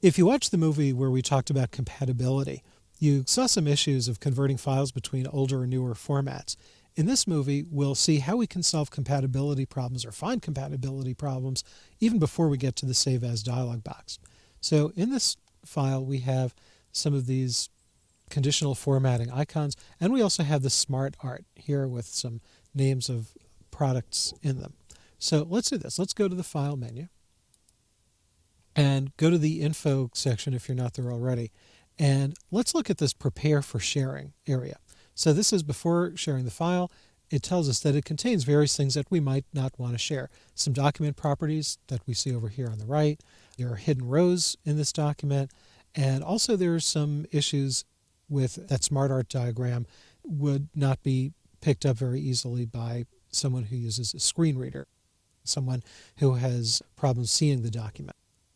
If you watched the movie where we talked about compatibility, you saw some issues of converting files between older and newer formats. In this movie, we'll see how we can solve compatibility problems or find compatibility problems even before we get to the Save As dialog box. So in this file, we have some of these conditional formatting icons, and we also have the smart art here with some names of products in them. So let's do this. Let's go to the File menu and go to the Info section if you're not there already. And let's look at this Prepare for Sharing area. So this is before sharing the file. It tells us that it contains various things that we might not want to share. Some document properties that we see over here on the right. There are hidden rows in this document. And also there are some issues with that smart art diagram would not be picked up very easily by someone who uses a screen reader, someone who has problems seeing the document.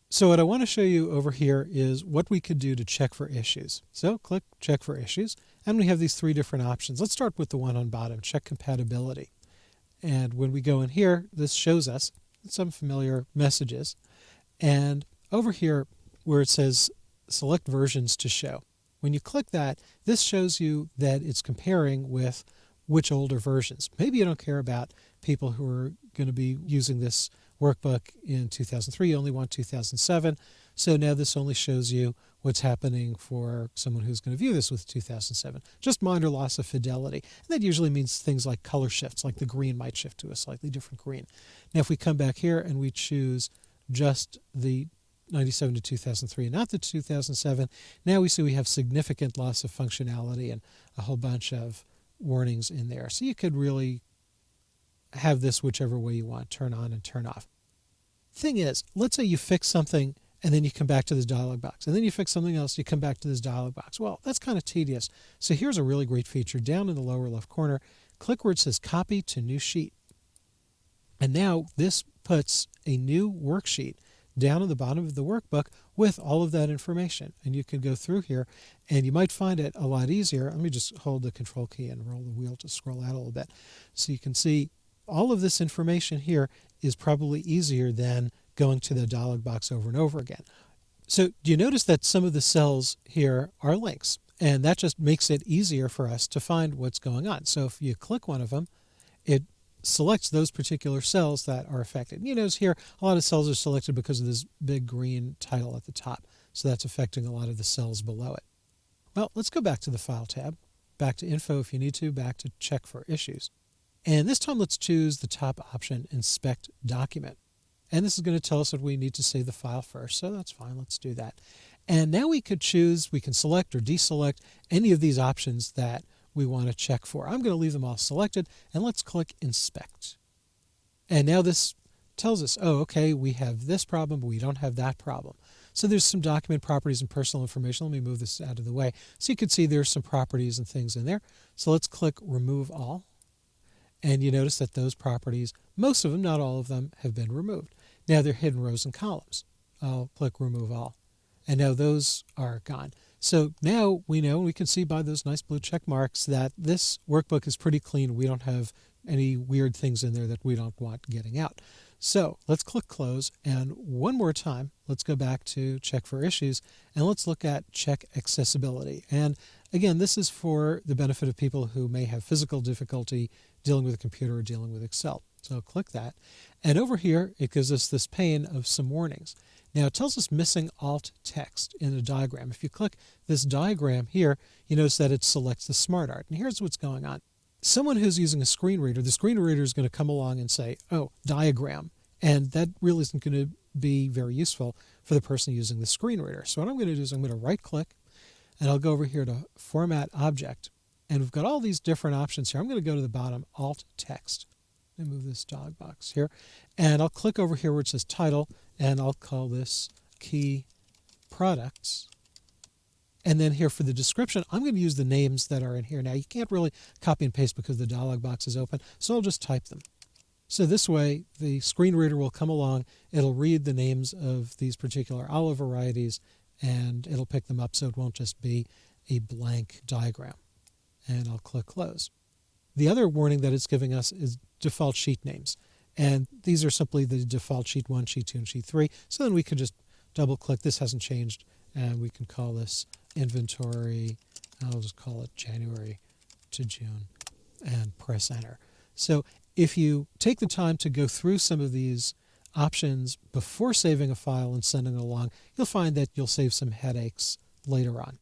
So what I want to show you over here is what we could do to check for issues. So click Check for Issues, and we have these three different options. Let's start with the one on bottom, Check Compatibility. And when we go in here, this shows us some familiar messages. And over here where it says Select Versions to Show, when you click that, this shows you that it's comparing with which older versions. Maybe you don't care about people who are going to be using this workbook in 2003, you only want 2007. So now this only shows you what's happening for someone who's going to view this with 2007. Just minor loss of fidelity. And that usually means things like color shifts, like the green might shift to a slightly different green. Now if we come back here and we choose just the 97 to 2003 and not the 2007, now we see we have significant loss of functionality and a whole bunch of warnings in there. So you could really have this whichever way you want, turn on and turn off. Thing is, let's say you fix something and then you come back to this dialog box, and then you fix something else, you come back to this dialog box. Well, that's kind of tedious. So here's a really great feature. Down in the lower left corner, click where it says Copy to New Sheet. And now this puts a new worksheet down at the bottom of the workbook with all of that information. And you can go through here and you might find it a lot easier. Let me just hold the Control key and roll the wheel to scroll out a little bit. So you can see all of this information here is probably easier than going to the dialog box over and over again. So do you notice that some of the cells here are links? And that just makes it easier for us to find what's going on. So if you click one of them, it selects those particular cells that are affected. You notice here a lot of cells are selected because of this big green title at the top. So that's affecting a lot of the cells below it. Well, let's go back to the File tab, back to Info if you need to, back to Check for Issues. And this time let's choose the top option, Inspect Document. And this is going to tell us that we need to save the file first, so that's fine, let's do that. And now we can select or deselect any of these options that we want to check for. I'm going to leave them all selected, and let's click Inspect. And now this tells us, oh, okay, we have this problem, but we don't have that problem. So there's some document properties and personal information. Let me move this out of the way. So you can see there's some properties and things in there. So let's click Remove All. And you notice that those properties, most of them, not all of them, have been removed. Now they're hidden rows and columns. I'll click Remove All. And now those are gone. So now we know, and we can see by those nice blue check marks, that this workbook is pretty clean. We don't have any weird things in there that we don't want getting out. So let's click Close. And one more time, let's go back to Check for Issues. And let's look at Check Accessibility. And again, this is for the benefit of people who may have physical difficulty dealing with a computer or dealing with Excel. So click that. And over here, it gives us this pane of some warnings. Now it tells us missing alt text in a diagram. If you click this diagram here, you notice that it selects the smart art. And here's what's going on. Someone who's using a screen reader, the screen reader is going to come along and say, oh, diagram. And that really isn't going to be very useful for the person using the screen reader. So what I'm going to do is I'm going to right click and I'll go over here to Format Object. And we've got all these different options here. I'm going to go to the bottom, Alt Text. Let me move this dialog box here. And I'll click over here where it says Title, and I'll call this Key Products. And then here for the description, I'm going to use the names that are in here. Now, you can't really copy and paste because the dialog box is open, so I'll just type them. So this way, the screen reader will come along, it'll read the names of these particular olive varieties, and it'll pick them up so it won't just be a blank diagram. And I'll click Close. The other warning that it's giving us is default sheet names. And these are simply the default sheet 1, sheet 2, and sheet 3. So then we could just double click. This hasn't changed, and we can call this inventory. I'll just call it January to June and press enter. So if you take the time to go through some of these options before saving a file and sending it along, you'll find that you'll save some headaches later on.